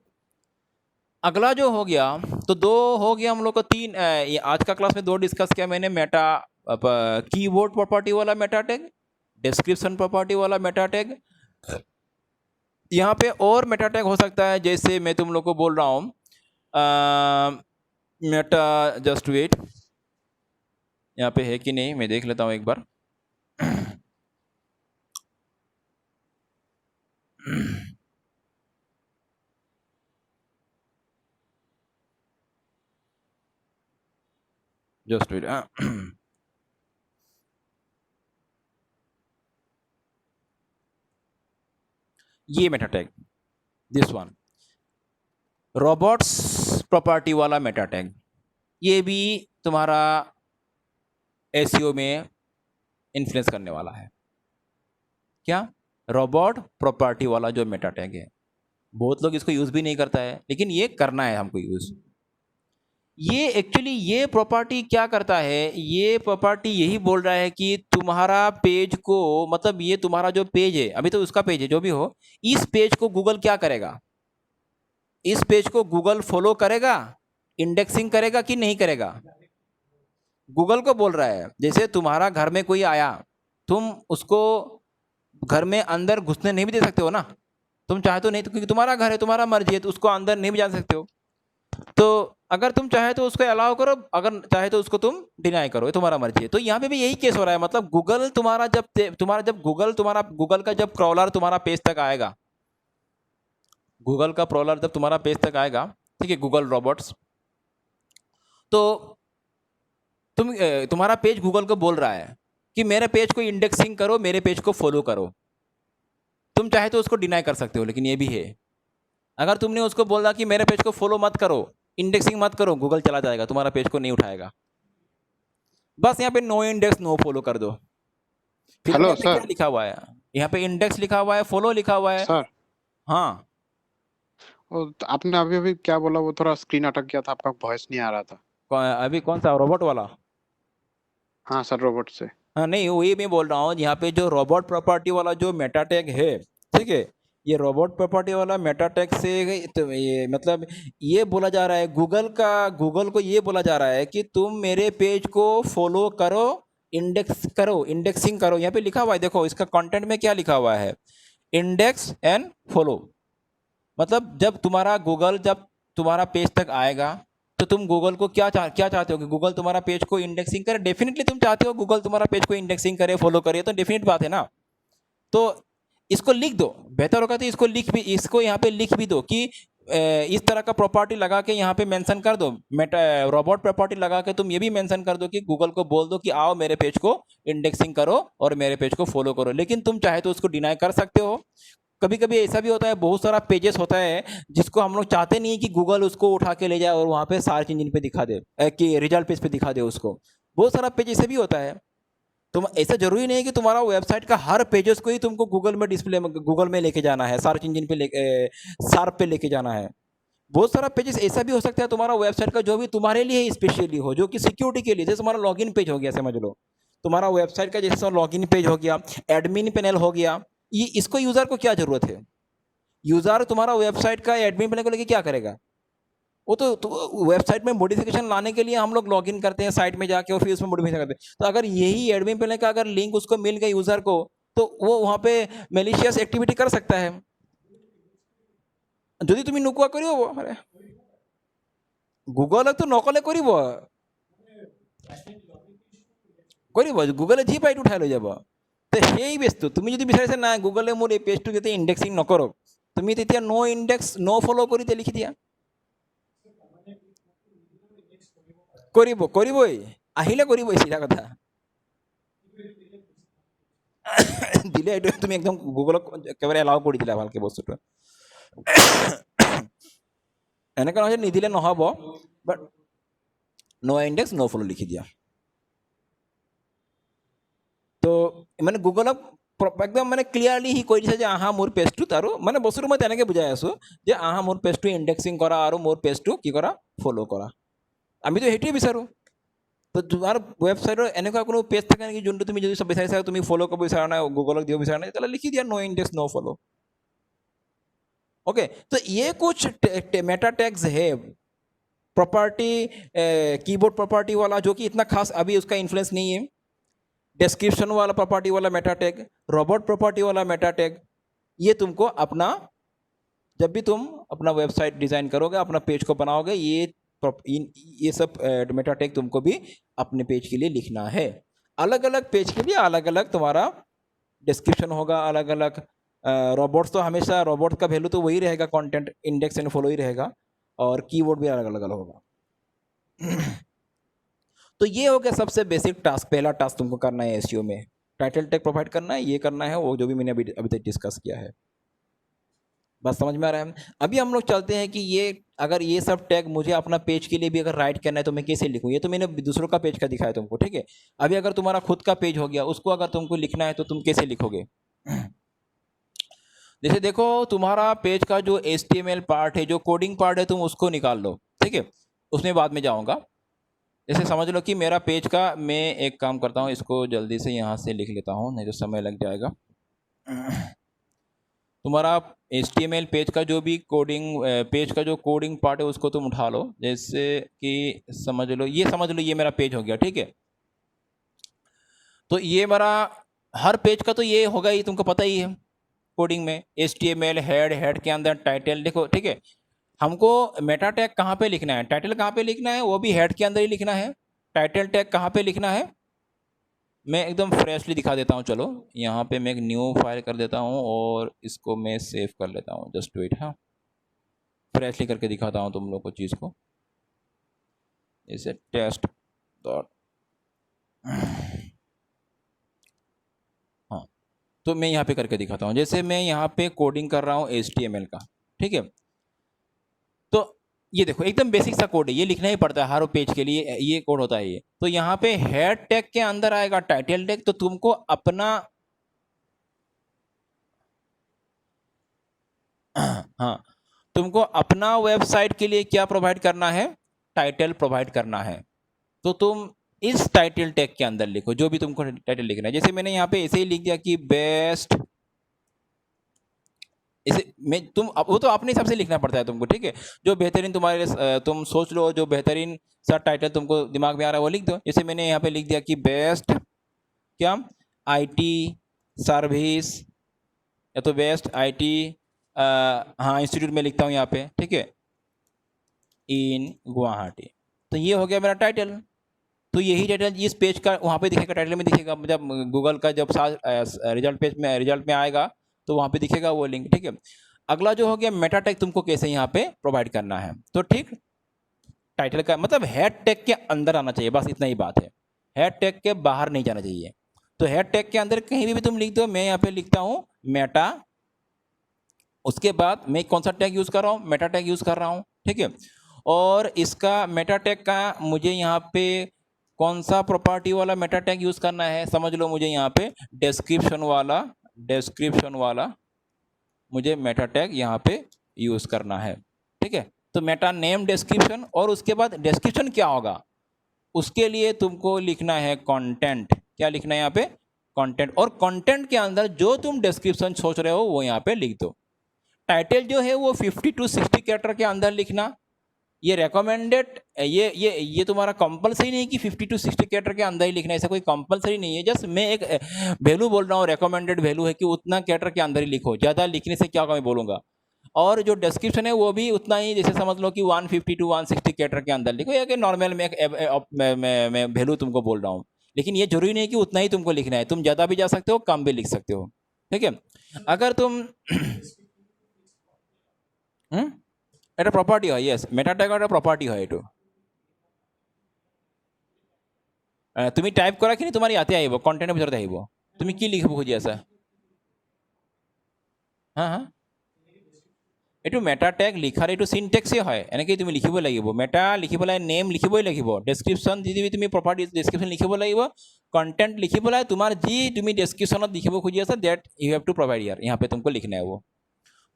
Speaker 1: अगला जो हो गया, तो दो हो गया हम लोग को, तीन आज का क्लास में दो डिस्कस किया मैंने, मेटा कीवर्ड प्रॉपर्टी वाला मेटा टैग, डिस्क्रिप्शन प्रॉपर्टी वाला मेटा टैग। यहाँ पे और मेटा टैग हो सकता है, जैसे मैं तुम लोग को बोल रहा हूँ मेटा, जस्ट वेट, यहाँ पे है कि नहीं मैं देख लेता हूँ एक बार। जस्ट वेट, ये Meta tag, this one, robots property वाला मेटा टैग, ये भी तुम्हारा एसईओ में इन्फ्लुएंस करने वाला है। क्या? रोबोट प्रॉपर्टी वाला जो मेटा टैग है, बहुत लोग इसको यूज भी नहीं करता है, लेकिन ये करना है हमको यूज। ये एक्चुअली ये प्रॉपर्टी क्या करता है, ये प्रॉपर्टी यही बोल रहा है कि तुम्हारा पेज को, मतलब ये तुम्हारा जो पेज है, अभी तो उसका पेज है जो भी हो, इस पेज को गूगल क्या करेगा, इस पेज को गूगल फॉलो करेगा, इंडेक्सिंग करेगा कि नहीं करेगा, गूगल को बोल रहा है। जैसे तुम्हारा घर में कोई आया, तुम उसको घर में अंदर घुसने नहीं भी दे सकते हो ना, तुम चाहे तो नहीं, तो क्योंकि तुम्हारा घर है, तुम्हारा मर्जी है, तो उसको अंदर नहीं भी जा सकते हो। तो अगर तुम चाहे तो उसको अलाउ करो, अगर चाहे तो उसको तुम डिनाई करो, ये तुम्हारा मर्जी है। तो यहाँ पे भी यही केस हो रहा है, मतलब गूगल तुम्हारा जब गूगल का जब क्रॉलर तुम्हारा पेज तक आएगा, गूगल का क्रॉलर जब तुम्हारा पेज तक आएगा, ठीक है, गूगल रोबोट्स, तो तुम्हारा पेज गूगल को बोल रहा है कि मेरे पेज को इंडेक्सिंग करो, मेरे पेज को फॉलो करो। तुम चाहे तो उसको डिनाई कर सकते हो, लेकिन ये भी है, अगर तुमने उसको बोला कि मेरे पेज को फॉलो मत करो, इंडेक्सिंग मत करो, गूगल चला जाएगा, तुम्हारा पेज को नहीं उठाएगा। बस यहाँ पे नो इंडेक्स नो फॉलो कर दो। फिर
Speaker 2: हेलो
Speaker 1: क्या
Speaker 2: सर।
Speaker 1: लिखा हुआ है यहाँ पे, इंडेक्स लिखा हुआ है, फॉलो लिखा हुआ है।
Speaker 2: सर
Speaker 1: हाँ,
Speaker 2: तो आपने अभी अभी क्या बोला, वो थोड़ा स्क्रीन अटक गया था, आपका वॉइस नहीं आ रहा था।
Speaker 1: अभी कौन सा रोबोट वाला?
Speaker 2: हाँ सर, रोबोट से।
Speaker 1: हाँ नहीं, वही मैं बोल रहा हूँ, यहाँ पे जो रोबोट प्रॉपर्टी वाला जो मेटा टैग है, ठीक है, ये रोबोट प्रॉपर्टी वाला मेटा टैग से तो ये मतलब ये बोला जा रहा है, गूगल को ये बोला जा रहा है कि तुम मेरे पेज को फॉलो करो, इंडेक्स करो, इंडेक्सिंग करो। यहाँ पे लिखा हुआ है, देखो इसका कंटेंट में क्या लिखा हुआ है, इंडेक्स एंड फॉलो। मतलब जब तुम्हारा पेज तक आएगा, तो तुम गूगल को क्या चाहते हो कि गूगल तुम्हारा पेज को इंडेक्सिंग करे, डेफिनेटली तुम चाहते हो गूगल तुम्हारा पेज को इंडेक्सिंग करे, फॉलो करे, तो डेफिनेट बात है ना। तो इसको लिख दो, बेहतर होगा तो इसको यहाँ पे लिख भी दो कि इस तरह का प्रॉपर्टी लगा के यहाँ पे मेंशन कर दो, रोबोट प्रॉपर्टी लगा के तुम ये भी मेंशन कर दो कि गूगल को बोल दो कि आओ मेरे पेज को इंडेक्सिंग करो और मेरे पेज को फॉलो करो। लेकिन तुम चाहे तो उसको डिनाई कर सकते हो। कभी कभी ऐसा भी होता है, बहुत सारा पेजेस होता है जिसको हम लोग चाहते नहीं कि गूगल उसको उठा के ले जाए और वहाँ पे सर्च इंजन पे दिखा दे, कि रिजल्ट पेज पे दिखा दे उसको। बहुत सारा पेज ऐसे भी होता है। तुम ऐसा जरूरी नहीं है कि तुम्हारा वेबसाइट का हर पेजेस को ही तुमको गूगल में लेके जाना है, सर्च इंजन पे सार्प पे लेके जाना है। बहुत सारा पेजेस ऐसा भी हो सकता है तुम्हारा वेबसाइट का जो भी तुम्हारे लिए स्पेशली हो, जो कि सिक्योरिटी के लिए, जैसे तुम्हारा लॉगिन पेज हो गया, समझ लो तुम्हारा वेबसाइट का जैसे लॉगिन पेज हो गया, एडमिन पैनल हो गया, ये इसको यूजर को क्या जरूरत है? यूजर तुम्हारा वेबसाइट का एडमिन पैनल को लेके क्या करेगा? वो तो वेबसाइट में मॉडिफिकेशन लाने के लिए हम लोग लॉगिन करते हैं साइट में जाके और फिर उसमें मॉडिफिकेशन करते हैं। तो अगर यही एडमिन पैनल का अगर लिंक उसको मिल गई यूजर को, तो वो वहां पे मैलिशियस एक्टिविटी कर सकता है। যদি তুমি নোকোৱা কৰিব আরে গুগলে তো নকলে কৰিব গুগলে যি পাই উঠাই লৈ যাব। তো সেই বস্তু তুমি যদি বিচাৰিছা না গুগলে মোৰ এই পেজটো যাতে ইণ্ডেক্সিং নকৰক, তুমি তেতিয়া নো ইণ্ডেক্স নো ফলো কৰি লিখি দিয়া। কৰিবই আহিলে কৰিবই, চিধা কথা। দিলে এইটো তুমি একদম গুগলক একেবাৰে এলাও কৰি দিলা ভালকে বস্তুটো। এনেকুৱা নহয় নিদিলে নহ'ব, but no index no follow লিখি দিয়া। তো মানে গুগলক একদম মানে ক্লিয়াৰলি সি কৈ দিছে যে আহা মোৰ পেজটোত, আৰু মানে বস্তুটো মই তেনেকৈ বুজাই আছোঁ যে আহা মোৰ পেজটো ইণ্ডেক্সিং কৰা আৰু মোৰ পেজটো কি কৰা ফ'ল' কৰা। আমিতো সেইটোৱে বিচাৰোঁ। তো তোমাৰ ৱেবছাইটৰ এনেকুৱা কোনো পেজ থাকে নেকি যোনটো তুমি যদি বিচাৰিছা তুমি ফ'ল' কৰিব বিচাৰা নাই, গুগলক দিব বিচাৰা নাই, তেতিয়াহ'লে লিখি দিয়া no index no follow'. Okay, तो ये कुछ मेटा टैग्स है प्रॉपर्टी, कीबोर्ड प्रॉपर्टी वाला, जो कि इतना खास अभी उसका इन्फ्लुएंस नहीं है। डिस्क्रिप्शन वाला प्रॉपर्टी वाला मेटा टैग, रोबोट प्रॉपर्टी वाला मेटा टैग, ये तुमको अपना जब भी तुम अपना वेबसाइट डिज़ाइन करोगे, अपना पेज को बनाओगे, ये सब मेटा टैग तुमको भी अपने पेज के लिए लिखना है। अलग अलग पेज के लिए अलग अलग तुम्हारा डिस्क्रिप्शन होगा, अलग अलग। रोबोट्स तो हमेशा रोबोट का वैल्यू तो वही रहेगा, कंटेंट इंडेक्स एंड फॉलो ही रहेगा, और कीवर्ड भी अलग अलग होगा। तो ये हो गया सबसे बेसिक टास्क। पहला टास्क तुमको करना है एसईओ में, टाइटल टैग प्रोवाइड करना है, ये करना है, वो जो भी मैंने अभी तक डिस्कस किया है। बस समझ में आ रहा है? अभी हम लोग चलते हैं कि ये अगर ये सब टैग मुझे अपना पेज के लिए भी अगर राइट करना है तो मैं कैसे लिखूँ। ये तो मैंने दूसरों का पेज का दिखाया तुमको, ठीक है। अभी अगर तुम्हारा खुद का पेज हो गया, उसको अगर तुमको लिखना है तो तुम कैसे लिखोगे? जैसे देखो, तुम्हारा पेज का जो HTML पार्ट है, जो कोडिंग पार्ट है, तुम उसको निकाल लो, ठीक है। उसमें बाद में जाऊंगा। जैसे समझ लो कि मेरा पेज का, मैं एक काम करता हूँ, इसको जल्दी से यहाँ से लिख लेता हूँ, नहीं तो समय लग जाएगा। तुम्हारा HTML पेज का जो भी कोडिंग, पेज का जो कोडिंग पार्ट है उसको तुम उठा लो। जैसे कि समझ लो, ये मेरा पेज हो गया, ठीक है। तो ये मेरा हर पेज का तो ये होगा ही, तुमको पता ही है। कोडिंग में HTML हेड के अंदर टाइटल, देखो, ठीक है। हमको मेटा टैग कहाँ पे लिखना है, टाइटल कहाँ पे लिखना है, वो भी हेड के अंदर ही लिखना है। टाइटल टैग कहाँ पे लिखना है, मैं एकदम फ्रेशली दिखा देता हूँ। चलो यहाँ पे मैं एक न्यू फाइल कर देता हूँ और इसको मैं सेव कर लेता हूँ। जस्ट वेट, हाँ, फ्रेशली करके दिखाता हूँ तुम लोग को चीज़ को। इसे टेस्ट डॉट, हाँ, तो मैं यहाँ पे करके दिखाता हूँ। जैसे मैं यहाँ पे कोडिंग कर रहा हूँ HTML का, ठीक है। तो ये देखो एकदम बेसिक सा कोड है, ये लिखना ही पड़ता है हर पेज के लिए, ये कोड होता है ये। तो यहाँ पे हेड टैग के अंदर आएगा टाइटल टैग। तो तुमको अपना हाँ, तुमको अपना वेबसाइट के लिए क्या प्रोवाइड करना है, टाइटल प्रोवाइड करना है। तो तुम इस टाइटल टैग के अंदर लिखो जो भी तुमको टाइटल लिखना है। जैसे मैंने यहाँ पे ऐसे ही लिख दिया कि बेस्ट, इसे मैं तुम वो तो अपने हिसाब से लिखना पड़ता है तुमको, ठीक है। जो बेहतरीन तुम्हारे, तुम सोच लो जो बेहतरीन सा टाइटल तुमको दिमाग में आ रहा है वो लिख दो। जैसे मैंने यहाँ पे लिख दिया कि बेस्ट क्या IT सर्विस, या तो बेस्ट IT, हाँ, इंस्टीट्यूट में लिखता हूँ यहाँ पे, ठीक है, इन गुवाहाटी। तो ये हो गया मेरा टाइटल। तो यही टाइटल इस पेज का वहाँ पे दिखेगा, टाइटल में दिखेगा। जब गूगल का जब रिजल्ट पेज में रिजल्ट में आएगा तो वहाँ पे दिखेगा वो लिंक, ठीक है। अगला जो हो गया मेटा टैग, तुमको कैसे यहाँ पे प्रोवाइड करना है। तो ठीक, टाइटल का मतलब हेड टैग के अंदर आना चाहिए, बस इतना ही बात है। हेड टैग के बाहर नहीं जाना चाहिए। तो हेड टैग के अंदर कहीं भी तुम लिख दो। मैं यहाँ पे लिखता हूँ मेटा, उसके बाद मैं कौन सा टैग यूज़ कर रहा हूँ, मेटा टैग यूज़ कर रहा हूँ, ठीक है। और इसका मेटा टैग का मुझे यहाँ पे कौन सा प्रॉपर्टी वाला मेटा टैग यूज़ करना है, समझ लो मुझे यहाँ पे डिस्क्रिप्शन वाला मुझे मेटा टैग यहाँ पे यूज़ करना है, ठीक है। तो मेटा नेम डिस्क्रिप्शन, और उसके बाद डिस्क्रिप्शन क्या होगा, उसके लिए तुमको लिखना है कंटेंट। क्या लिखना है यहाँ पे, कंटेंट, और कंटेंट के अंदर जो तुम डिस्क्रिप्शन सोच रहे हो वो यहाँ पे लिख दो। टाइटल जो है वो 50 to 60 कैरेक्टर के अंदर लिखना। ये रेकमेंडेड, ये तुम्हारा कंपलसरी नहीं कि 50 to 60 कैरेक्टर के अंदर ही लिखना है, ऐसा कोई कंपलसरी नहीं है। जस्ट मैं एक वैल्यू बोल रहा हूँ, रेकमेंडेड वैल्यू है कि उतना कैरेक्टर के अंदर ही लिखो, ज़्यादा लिखने से क्या मैं बोलूँगा। और जो डिस्क्रिप्शन है वो भी उतना ही, जैसे समझ लो कि 150 to 160 कैरेक्टर के अंदर लिखो, या कि नॉर्मल में मैं वैल्यू तुमको बोल रहा हूँ। लेकिन ये जरूरी नहीं कि उतना ही तुमको लिखना है, तुम ज़्यादा भी जा सकते हो, कम भी लिख सकते हो, ठीक है। अगर तुम এটা প্রপার্টি হয়, ইয়েস, মেটা ট্যাগ একটা প্ৰপাৰ্টি হয় এইটো। তুমি টাইপ কৰাখিনি তোমাৰ ইয়াতে আহিব, কণ্টেণ্টৰ ভিতৰত আহিব, তুমি কি লিখিব খুজি আছা। হা হা, এইটো মেটা টেগ লিখাৰ এইটো চিনটেক্সে হয়, এনেকৈ তুমি লিখিব লাগিব। মেটা লিখি পেলাই নেম লিখিবই লাগিব, ডেছক্ৰিপশ্যন দি দিবি তুমি, প্ৰপাৰ্টি ডেছক্ৰিপশ্যন লিখিব লাগিব, কণ্টেণ্ট লিখি পেলাই তোমাৰ যি তুমি ডেছক্ৰিপশ্যনত লিখিব খুজি আছা, that you have to provide यार, यहाँ पे तुमको लिखना है वो।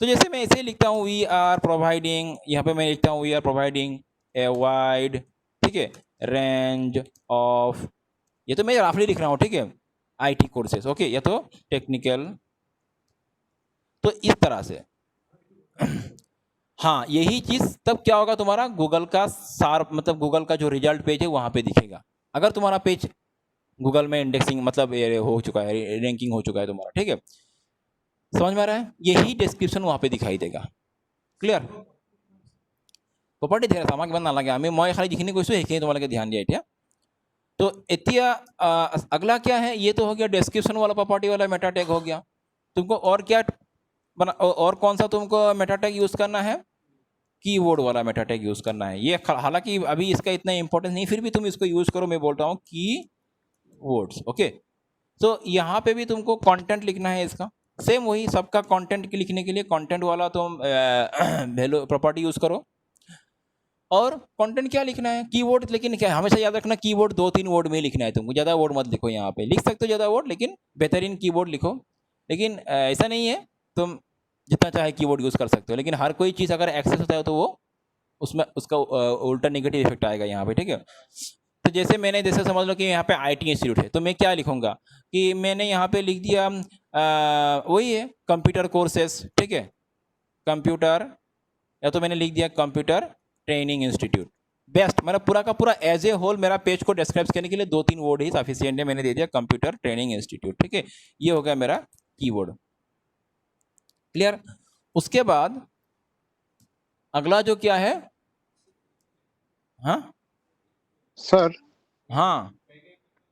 Speaker 1: तो जैसे मैं ऐसे ही लिखता हूँ, वी आर प्रोवाइडिंग, यहाँ पे मैं लिखता हूँ we are providing a wide, ठीक है, रेंज ऑफ, ये तो मैं रफली लिख रहा हूँ, ठीक है, आईटी कोर्सेज, ओके, या तो टेक्निकल, तो इस तरह से। हाँ, यही चीज़ तब क्या होगा, तुम्हारा गूगल का सार, मतलब गूगल का जो रिजल्ट पेज है वहाँ पे दिखेगा। अगर तुम्हारा पेज गूगल में इंडेक्सिंग मतलब ये हो चुका है, रैंकिंग हो चुका है तुम्हारा, ठीक है, समझ में आ रहा है, यही डिस्क्रिप्शन वहाँ पे दिखाई देगा। क्लियर, প্ৰপাৰ্টি ঢেৰ আছে, আমাক ইমান নালাগে, মই খালি যিখিনি কৈছোঁ সেইখিনি তোমালোকে ধ্যান দিয়া এতিয়া। तो এতিয়া अगला क्या है, ये तो हो गया डिस्क्रिप्शन वाला प्रॉपर्टी वाला मेटा टैग हो गया। तुमको और क्या बना, और कौन सा तुमको मेटा टैग यूज़ करना है, कीवर्ड वाला मेटा टैग यूज़ करना है। ये हालांकि अभी इसका इतना इंपॉर्टेंस नहीं, फिर भी तुम इसको यूज़ करो, मैं बोलता हूँ की वर्ड्स, ओके। तो यहाँ पे भी तुमको कंटेंट लिखना है इसका, सेम वही सबका कंटेंट लिखने के लिए कंटेंट वाला तुम वैल्यू प्रॉपर्टी यूज़ करो। और कंटेंट क्या लिखना है, कीवर्ड, लेकिन क्या हमेशा याद रखना, कीवर्ड 2-3 वर्ड में ही लिखना है तुमको, ज़्यादा वर्ड मत लिखो। यहाँ पे लिख सकते हो ज़्यादा वर्ड, लेकिन बेहतरीन कीवर्ड लिखो। लेकिन ऐसा नहीं है, तुम जितना चाहे कीवर्ड यूज़ कर सकते हो, लेकिन हर कोई चीज़ अगर एक्सेस होता है तो वो उसमें उसका उल्टा नेगेटिव इफेक्ट आएगा यहाँ पे, ठीक है। तो जैसे मैंने, जैसे समझ लो कि यहाँ पे आईटी इंस्टीट्यूट है, तो मैं क्या लिखूँगा कि मैंने यहाँ पे लिख दिया वही है कंप्यूटर कोर्सेस, ठीक है, कंप्यूटर, या तो मैंने लिख दिया कंप्यूटर ट्रेनिंग इंस्टीट्यूट, बेस्ट। मेरा पूरा का पूरा एज ए होल मेरा पेज को डिस्क्राइब करने के लिए 2-3 वर्ड ही सफिशिएंट है, मैंने दे दिया कंप्यूटर ट्रेनिंग इंस्टीट्यूट, ठीक है, ये हो गया मेरा कीवर्ड। क्लियर, उसके बाद अगला जो क्या है, हाँ
Speaker 2: सर,
Speaker 1: हाँ,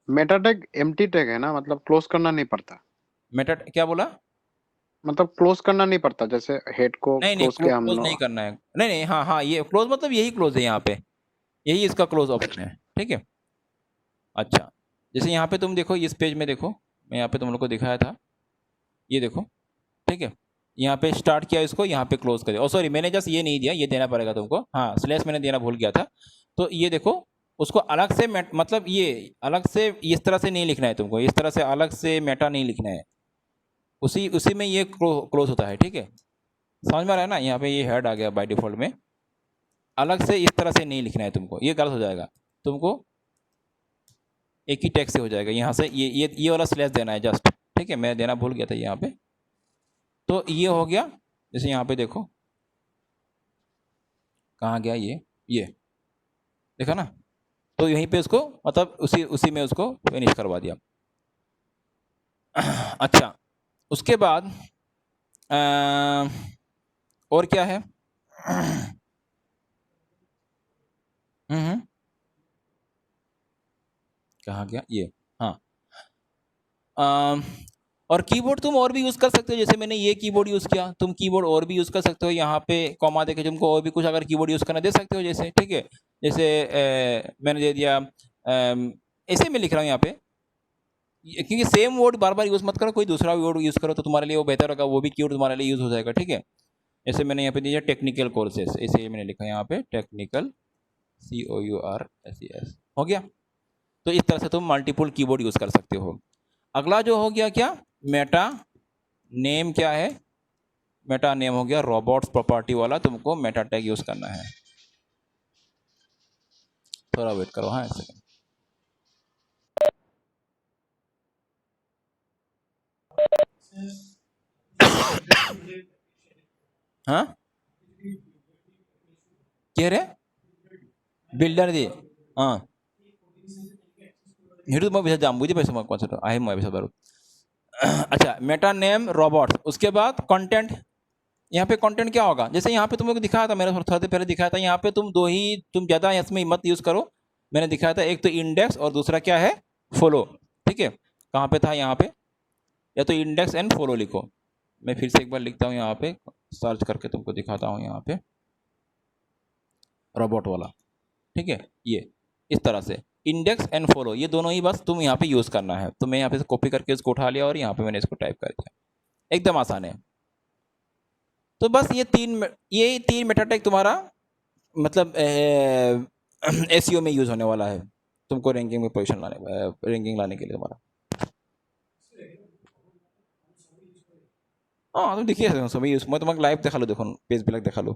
Speaker 2: मेटा टैग एम्प्टी टैग है ना, मतलब क्लोज करना नहीं पड़ता।
Speaker 1: मेटा क्या बोला,
Speaker 2: मतलब क्लोज करना नहीं पड़ता, जैसे हेड को
Speaker 1: नहीं नहीं,
Speaker 2: क्लोज किया हम
Speaker 1: क्लोज नहीं करना है, नहीं नहीं, हाँ हाँ, ये क्लोज मतलब यही क्लोज है, यहाँ पे यही इसका क्लोज ऑप्शन है, ठीक है। अच्छा, जैसे यहाँ पे तुम देखो, इस पेज में देखो, मैं यहाँ पे तुम लोग को दिखाया था, ये देखो, ठीक है, यहाँ पे स्टार्ट किया इसको, यहाँ पे क्लोज कर दिया। ओ सॉरी, मैंने जस्ट ये नहीं दिया, ये देना पड़ेगा तुमको, हाँ, स्लैश मैंने देना भूल गया था। तो ये देखो, उसको अलग से मतलब ये अलग से इस तरह से नहीं लिखना है तुमको, इस तरह से अलग से मेटा नहीं लिखना है, उसी में ये क्लोज होता है, ठीक है, समझ में आ रहा है ना। यहाँ पे ये हेड आ गया बाय डिफॉल्ट में, अलग से इस तरह से नहीं लिखना है तुमको, ये गलत हो जाएगा, तुमको एक ही टेक्स्ट से हो जाएगा। यहाँ से ये वाला स्लैश देना है जस्ट, ठीक है, मैं देना भूल गया था यहाँ पे। तो ये हो गया, जैसे यहाँ पे देखो कहाँ गया ये देखा ना, तो यहीं पे उसको मतलब उसी में उसको फिनिश करवा दिया। अच्छा, उसके बाद और क्या है, कहाँ गया ये, हाँ, और कीबोर्ड तुम और भी यूज़ कर सकते हो, जैसे मैंने ये कीबोर्ड यूज़ किया, तुम कीबोर्ड और भी यूज़ कर सकते हो। यहाँ पे कॉमा देके तुमको और भी कुछ अगर कीबोर्ड यूज़ करना दे सकते हो, जैसे, ठीक है, जैसे मैंने दे दिया, ऐसे मैं लिख रहा हूँ यहाँ पे, क्योंकि सेम वर्ड बार बार यूज़ मत करो, कोई दूसरा वर्ड यूज़ करो तो तुम्हारे लिए वो बेहतर होगा, वो भी कीवर्ड तुम्हारे लिए यूज़ हो जाएगा, ठीक है। जैसे मैंने यहाँ पे दिया टेक्निकल कोर्सेस, ऐसे मैंने लिखा यहाँ पे टेक्निकल, COURSES, हो गया। तो इस तरह से तुम मल्टीपल कीबोर्ड यूज़ कर सकते हो। अगला जो हो गया क्या, मेटा नेम, क्या है, मेटा नेम हो गया रोबोट्स प्रॉपर्टी वाला, तुमको मेटा टैग यूज़ करना है। थोड़ा वेट करो, हाँ, एक सेकंड। हाँ क्या रे बिल्डर दी हाँ हिडू मैं bisa जाम बुझे पैसे मैं कौन सा आहे मैं bisa baru अच्छा मेटा नेम रोबोट उसके बाद कंटेंट यहाँ पे कंटेंट क्या होगा जैसे यहाँ पे तुमको दिखाया था मैंने थोड़ा देर पहले दिखाया था यहाँ पे तुम दो ही तुम ज़्यादा इसमें मत यूज़ करो मैंने दिखाया था एक तो इंडेक्स और दूसरा क्या है फॉलो ठीक है कहाँ पे था यहाँ पे या तो इंडेक्स एंड फॉलो लिखो मैं फिर से एक बार लिखता हूँ यहाँ पे सर्च करके तुमको दिखाता हूँ यहाँ पे रोबोट वाला ठीक है ये इस तरह से इंडेक्स एंड फॉलो ये दोनों ही बस तुम यहाँ पे यूज़ करना है तो मैं यहाँ पे से कॉपी करके इसको उठा लिया और यहाँ पे मैंने इसको टाइप कर दिया एकदम आसान है तो बस ये तीन मेटाटैग तुम्हारा मतलब एसईओ में यूज़ होने वाला है तुमको रैंकिंग में पोजीशन रैंकिंग लाने के लिए तुम्हारा हाँ तुम देखिए सभी यूज मैं तुम्हें लाइव देखालो देखो पेज বিলাক দেখালো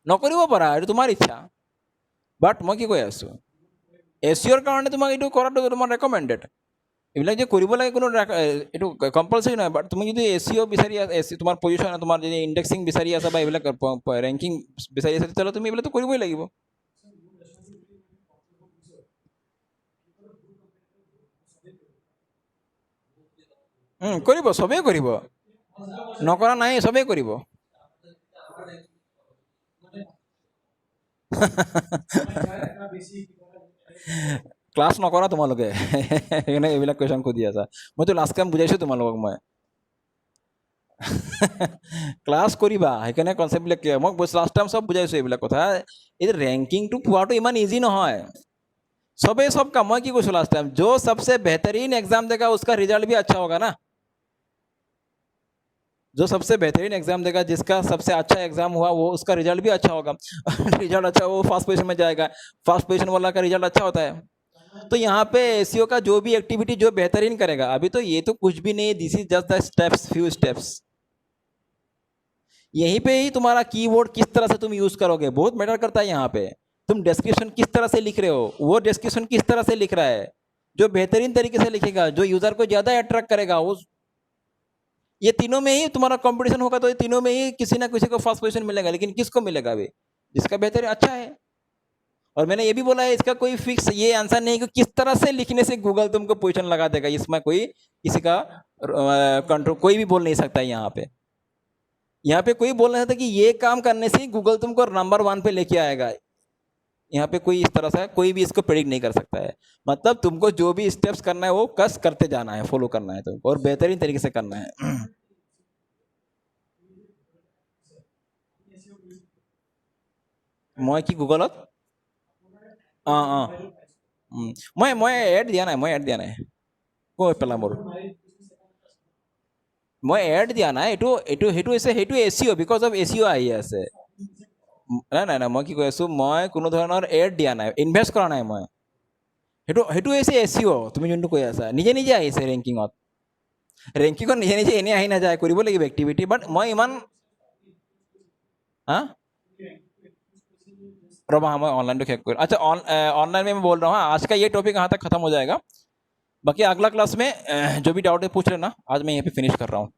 Speaker 1: নকৰিব পাৰা এইটো তোমাৰ ইচ্ছা বাট মই কি কৈ আছোঁ এছিঅ'ৰ কাৰণে তোমাক এইটো কৰাটো তোমাৰ ৰেকমেণ্ডেড এইবিলাক যে কৰিব লাগে কোনো এইটো কম্পালচৰি নহয় বাট তুমি যদি এছিঅ' বিচাৰি তোমাৰ পজিশ্যন তোমাৰ যদি ইণ্ডেক্সিং বিচাৰি আছা বা এইবিলাক ৰেংকিং বিচাৰি আছা তেতিয়াহ'লে তুমি এইবিলাকতো কৰিবই লাগিব কৰিব চবেই কৰিব নকৰা নাই চবেই কৰিব ক্লাছ নকৰা তোমালোকে সেইকাৰণে এইবিলাক কুৱেশ্যন সুধি আছা মইতো লাষ্ট টাইম বুজাইছোঁ তোমালোকক মই ক্লাছ কৰিবা সেইকাৰণে কনচেপ্টবিলাক কি মই লাষ্ট টাইম চব বুজাইছোঁ এইবিলাক কথা এই ৰেংকিংটো পোৱাটো ইমান ইজি নহয় सबे सब का मैं की कुछ लास्ट टाइम जो सबसे बेहतरीन एग्जाम देगा उसका रिजल्ट भी अच्छा होगा ना जो सबसे बेहतरीन एग्जाम देगा जिसका सबसे अच्छा एग्जाम हुआ वो उसका रिजल्ट भी अच्छा होगा रिजल्ट अच्छा वो फर्स्ट पोजीशन में जाएगा फर्स्ट पोजीशन वाला का रिजल्ट अच्छा होता है तो यहाँ पे एसईओ का जो भी एक्टिविटी जो बेहतरीन करेगा अभी तो ये तो कुछ भी नहीं this is just the steps few steps यहीं पे ही तुम्हारा कीवर्ड किस तरह से तुम यूज करोगे बहुत मैटर करता है यहाँ पे तुम डिस्क्रिप्शन किस तरह से लिख रहे हो वो डिस्क्रिप्शन किस तरह से लिख रहा है जो बेहतरीन तरीके से लिखेगा जो यूजर को ज्यादा अट्रैक्ट करेगा वो ये तीनों में ही तुम्हारा कंपटीशन होगा तो ये तीनों में ही किसी ना किसी को फर्स्ट पोजीशन मिलेगा लेकिन किसको मिलेगा अभी जिसका बेहतर अच्छा है और मैंने ये भी बोला है इसका कोई फिक्स ये आंसर नहीं कि किस तरह से लिखने से गूगल तुमको पोजीशन लगा देगा इसमें कोई किसी का कंट्रोल कोई भी बोल नहीं सकता है यहाँ पे कोई बोल नहीं सकता कि ये काम करने से गूगल तुमको नंबर 1 पे लेके आएगा यहाँ पे कोई इस तरह से कोई भी इसको प्रेडिक्ट नहीं कर सकता है मतलब तुमको जो भी स्टेप्स करना है वो कस करते जाना है फॉलो करना है तुमको और बेहतरीन तरीके से करना है मैं कि गूगलत मैं एड दिया ना को पेला मोर मैं एड दिया ना সেইটো এসইও বিকজ অফ এসইও আহি আছে নাই মই কি কৈ আছোঁ মই কোনো ধৰণৰ এড দিয়া নাই ইনভেষ্ট কৰা নাই মই সেইটো হৈছে এসইও তুমি যোনটো কৈ আছা নিজে নিজে আহিছে ৰেংকিঙত নিজে নিজে এনেই আহি নাযায় কৰিব লাগিব এক্টিভিটি বাট মই ইমান हाँ रबा हाँ मैं ऑनलाइन तो कर अच्छा ऑनलाइन में मैं बोल रहा हूँ आज का ये टॉपिक यहाँ तक खत्म हो जाएगा बाकी अगला क्लास में जो भी डाउट है पूछ लेना आज मैं यहाँ पे फिनिश कर रहा हूँ